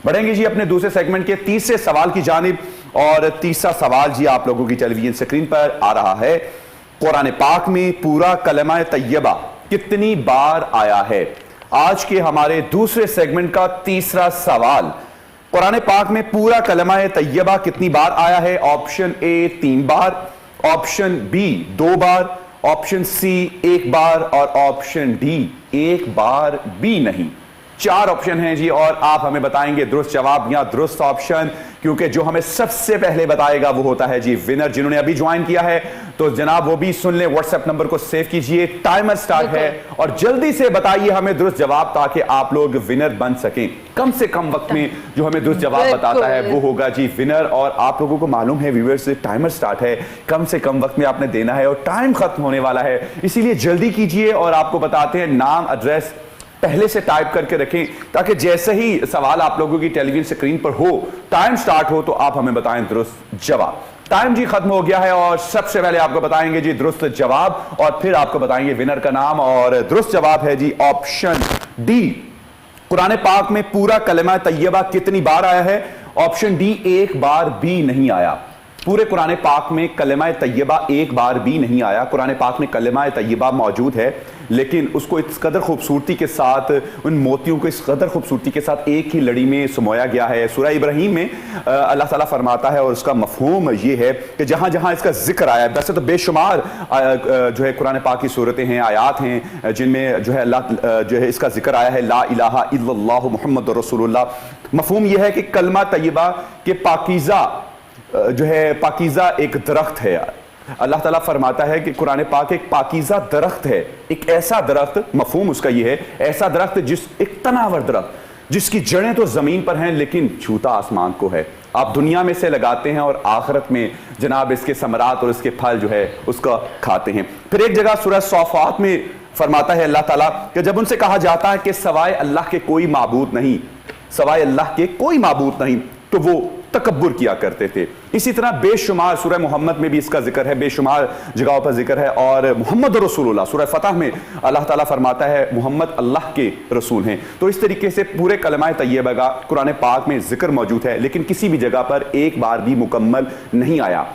बढ़ेंगे जी अपने दूसरे सेगमेंट के तीसरे सवाल की जानिब। और तीसरा सवाल जी आप लोगों की टेलीविजन स्क्रीन पर आ रहा है। कुरान पाक में पूरा कलमा तैयबा कितनी बार आया है? आज के हमारे दूसरे सेगमेंट का तीसरा सवाल, कुरान पाक में पूरा कलमा तैयबा कितनी बार आया है? ऑप्शन ए 3 बार, ऑप्शन बी 2 बार, ऑप्शन सी 1 बार और ऑप्शन डी 1 बार भी नहीं। 4 ऑप्शन हैं जी और आप हमें बताएंगे दुरुस्त जवाब या दुरुस्त ऑप्शन, क्योंकि जो हमें सबसे पहले बताएगा वो होता है जी विनर। जिन्होंने अभी ज्वाइन किया है तो जनाब वो भी सुन ले, व्हाट्सएप नंबर को सेव कीजिए, टाइमर स्टार्ट है और जल्दी से बताइए हमें दुरुस्त जवाब ताकि आप लोग विनर बन सकें। कम से कम वक्त में जो हमें दुरुस्त जवाब बताता है वो होगा जी विनर। और आप लोगों को मालूम है व्यूअर्स, टाइमर स्टार्ट है, कम से कम वक्त में आपने देना है और टाइम खत्म होने वाला है, इसीलिए जल्दी कीजिए। और आपको बताते हैं नाम एड्रेस पहले से टाइप करके रखें ताकि जैसे ही सवाल आप लोगों की टेलीविजन स्क्रीन पर हो, टाइम स्टार्ट हो तो आप हमें बताएं दुरुस्त जवाब। टाइम जी खत्म हो गया है और सबसे पहले आपको बताएंगे जी दुरुस्त जवाब और फिर आपको बताएंगे विनर का नाम। और दुरुस्त जवाब है जी ऑप्शन डी, कुरान पाक में पूरा कलमा तैयबा कितनी बार आया है? ऑप्शन डी 1 बार भी नहीं आया। पूरे कुरान पाक में कलमा तैयबा 1 बार भी नहीं आया। कुरान पाक में कलमा तैयबा मौजूद है लेकिन उसको इस कदर खूबसूरती के साथ, उन मोतियों को इस कदर खूबसूरती के साथ एक ही लड़ी में समोया गया है। सूरह इब्राहीम में अल्लाह ताला फरमाता है और उसका मफहूम ये है कि जहाँ जहाँ इसका जिक्र आया है, वैसे तो बेशुमार जो है कुरान पाक की सूरतें हैं, आयात हैं जिनमें जो है अल्लाह जो है इसका जिक्र आया है ला इलाहा इल्लल्लाहु मुहम्मदुर रसूलुल्लाह। मफहूम यह है कि कलमा तैयबा के पाकीज़ा जो है, पाकीज़ा एक दरख्त है। अल्लाह ताला फरमाता है कि कुरान पाक एक पाकीज़ा दरख्त है, एक ऐसा दरख्त, मफहूम उसका ये है, ऐसा दरख्त एक तनावर दरख्त जिसकी जड़ें तो जमीन पर हैं लेकिन छूता आसमान को है। आप दुनिया में से लगाते हैं और आखिरत में जनाब इसके समरात और इसके फल जो है उसका खाते हैं। फिर एक जगह सूरह सौफात में फरमाता है अल्लाह ताला कि जब उनसे कहा जाता है कि सवाए अल्लाह के कोई माबूद नहीं, सवाए अल्लाह के कोई माबूद नहीं, तो वो तकब्बुर किया करते थे। इसी तरह बेशुमार सूरह मोहम्मद में भी इसका जिक्र है, बेशुमार जगहों पर जिक्र है। और मोहम्मद रसूलुल्लाह सूरह फतह में अल्लाह ताला फरमाता है मोहम्मद अल्लाह के रसूल हैं। तो इस तरीके से पूरे कलमा तैयबा का कुरान पाक में जिक्र मौजूद है लेकिन किसी भी जगह पर 1 बार भी मुकम्मल नहीं आया।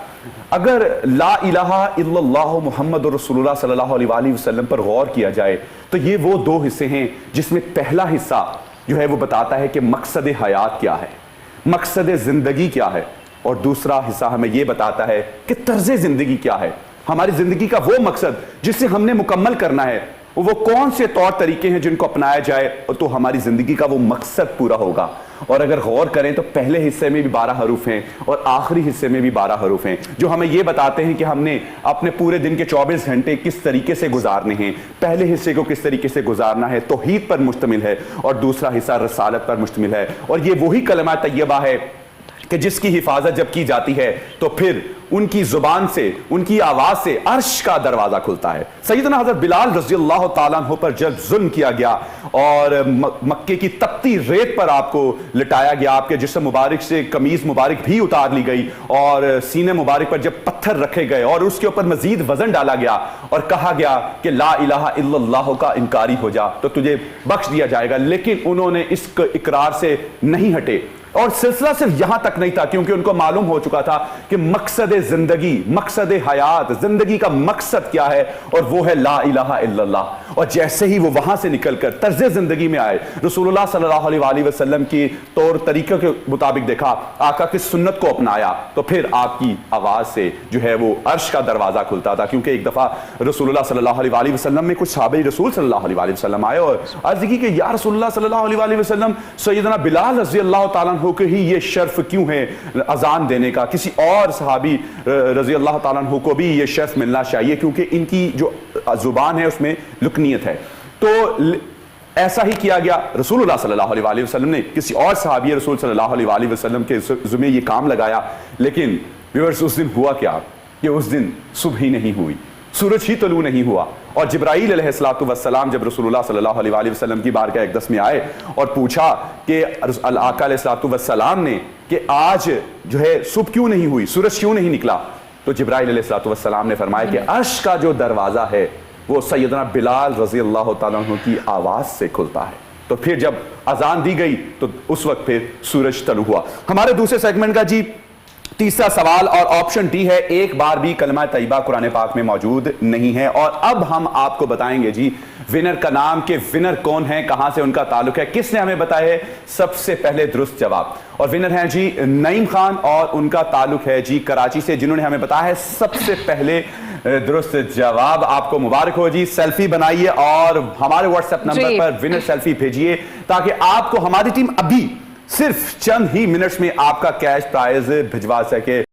अगर ला इलाहा इल्लल्लाहु मुहम्मदुर रसूलुल्लाह सल्लल्लाहु अलैहि वसल्लम पर गौर किया जाए तो ये वो 2 हिस्से हैं जिसमें पहला हिस्सा जो है वो बताता है कि मकसद हयात क्या है, मकसद जिंदगी क्या है, और दूसरा हिस्सा हमें यह बताता है कि तर्ज जिंदगी क्या है, हमारी जिंदगी का वो मकसद जिसे हमने मुकम्मल करना है, वो कौन से तौर तरीके हैं जिनको अपनाया जाए तो हमारी जिंदगी का वो मकसद पूरा होगा। और अगर गौर करें तो पहले हिस्से में भी 12 हरूफ हैं और आखिरी हिस्से में भी 12 हरूफ हैं जो हमें यह बताते हैं कि हमने अपने पूरे दिन के 24 घंटे किस तरीके से गुजारने हैं। पहले हिस्से को किस तरीके से गुजारना है तौहीद पर मुश्तमिल है और दूसरा हिस्सा रसालत पर मुश्तमिल है। और ये वही कलमा तैयबा है कि जिसकी हिफाजत जब की जाती है तो फिर उनकी जुबान से, उनकी आवाज से अर्श का दरवाजा खुलता है। सैयदना हज़रत बिलाल रज़ियल्लाहु ताला अन्हु पर जब जुल्म किया गया और मक्के की तपती रेत पर आपको लिटाया गया, आपके जिस्म मुबारक से कमीज मुबारक भी उतार ली गई और सीने मुबारक पर जब पत्थर रखे गए और उसके ऊपर मजीद वजन डाला गया और कहा गया कि ला इलाहा इल्लल्लाह का इनकारी हो जा तो तुझे बख्श दिया जाएगा, लेकिन उन्होंने इस इकरार से नहीं हटे। और सिलसिला सिर्फ यहां तक नहीं था क्योंकि उनको मालूम हो चुका था कि मकसद जिंदगी, मकसद हयात, जिंदगी का मकसद क्या है और वो है ला इलाहा इल्लल्लाह। और जैसे ही वो वहां से निकलकर तर्ज जिंदगी में आए, रसूलुल्लाह सल्लल्लाहु अलैहि वसल्लम की तौर तरीके के मुताबिक देखा, आका की सुन्नत को अपनाया, तो फिर आपकी आवाज से जो है वो अर्श का दरवाजा खुलता था। क्योंकि एक दफा रसूलुल्लाह सल्लल्लाहु अलैहि वसल्लम में कुछ सहाबे रसूल सल्लल्लाहु अलैहि वसल्लम आए और अर्ज की कि या रसूलुल्लाह सल्लल्लाहु अलैहि वसल्लम, सैयदना बिलाल रज़ियल्लाहु ताला अन्हु को ही ये शर्फ क्यों है अजान देने का, किसी और सहाबी रज़ियल्लाहु ताला अन्हु को भी ये शर्फ मिलना चाहिए क्योंकि इनकी जो जुबान है उसमें लुकनियत है। तो ऐसा ही किया गया। रसूलुल्लाह सल्लल्लाहु अलैहि वसल्लम ने किसी और सहाबी रसूल सल्लल्लाहु अलैहि वसल्लम के ज़िम्मे ये काम लगाया, लेकिन व्यूअर्स उस दिन हुआ क्या कि उस दिन सुबह ही नहीं हुई, सूरज ही तलू नहीं हुआ। और जिब्राईल अलैहिस्सलातु वस्सलाम जब रसूलुल्लाह सल्लल्लाहु अलैहि वसल्लम की बारगाह अक़दस में आए और पूछा कि आका अलैहिस्सलातु वस्सलाम ने कि आज जो है सुबह क्यों नहीं हुई, सूरज क्यों नहीं निकला, तो जिब्राईल अलैहिस्सलातु वस्सलाम ने फरमाया कि अर्श का जो दरवाजा है वो सैयदना बिलाल रज़ियल्लाहु ताला अन्हु की आवाज से खुलता है। تو پھر جب اذان دی گئی تو اس وقت پھر سورج طلوع ہوا. ہمارے دوسرے سیگمنٹ کا جی تیسرا سوال اور آپشن ڈی ہے, ایک بار بھی کلمہ طیبہ قرآن پاک میں موجود نہیں ہے. اور اب ہم آپ کو بتائیں گے جی ونر کا نام, کہ ونر کون ہیں, کہاں سے ان کا تعلق ہے, کس نے ہمیں بتایا ہے سب سے پہلے درست جواب. اور ونر ہیں جی نعیم خان, اور ان کا تعلق ہے جی کراچی سے, جنہوں نے ہمیں بتایا ہے سب سے پہلے درست جواب. آپ کو مبارک ہو جی. سیلفی بنائیے اور ہمارے واٹس ایپ نمبر پر ونر سیلفی بھیجیے تاکہ آپ کو ہماری ٹیم ابھی صرف چند ہی منٹس میں آپ کا کیش پرائز بھجوا سکے.